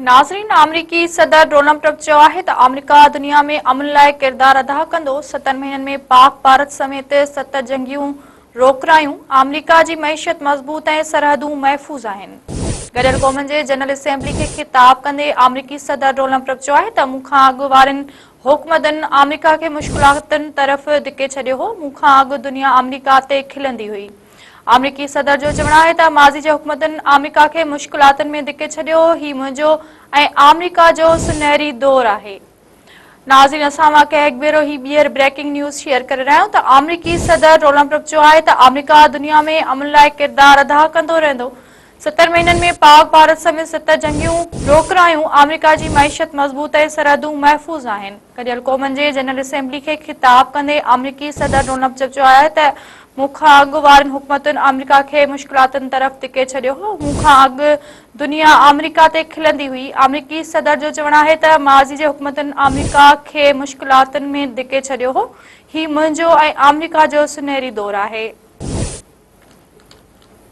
नाज़रीन, अमरीकी सदर डोनाल्ड ट्रंप चयो आहे त अमरीका दुनिया में अमन लाइ किरदार अदा कंदो। 7 महीननि में पाक भारत समेत 7 जंगियूं रोकरायूं। अमरीका जी मईशत मज़बूत ऐं सरहदूं महफ़ूज़ आहिनि। गॾियल क़ौमनि जे जनरल असेंबली खे ख़िताब कंदे अमरीकी सदर डोनाल्ड ट्रंप चयो आहे त मूंखां अॻु वारनि हुकूमतनि अमरीका खे मुश्किलातुनि तरफ़ धिके छॾियो हो। मूंखां अॻु दुनिया अमरीका ते खिलंदी हुई। अमरीकी सदर जो चवणु आहे त माज़ी जे हुकूमतनि अमरीका खे मुश्किलातुनि में धिके छॾियो। ही मुंहिंजो ऐं अमरीका जो सुनहरी दौर आहे। नाज़रीन, असां वाक़ई हिकु भेरो ही ॿीहर ब्रेकिंग न्यूज़ शेयर करे रहिया आहियूं त अमरीकी सदर डोनाल्ड ट्रंप चयो आहे त अमरीका दुनिया में अमन लाइ किरदार अदा कंदो रहंदो। 7 महीननि में पाक भारत समेत 7 जंगियूं रोकरायूं। अमरीका जी मईशत मज़बूत ऐं सरहदूं महफ़ूज़ आहिनि। गॾियल क़ौमनि जे जनरल असेंबली खे ख़िताब कंदे अमरीकी सदर डोनाल्ड ट्रंप चयो आहे त मूंखां अॻु वारनि हुकूमतुनि अमरीका खे मुश्किलातुनि तरफ़ धिके छॾियो हो। मूंखां अॻु दुनिया अमरीका ते खिलंदी हुई। अमरीकी सदर जो चवणु आहे त माज़ी जे हुकूमतुनि अमरीका खे मुश्किलातुनि में धिके छॾियो हो। ही मुंहिंजो ऐं अमरीका जो सुनहरी दौर आहे।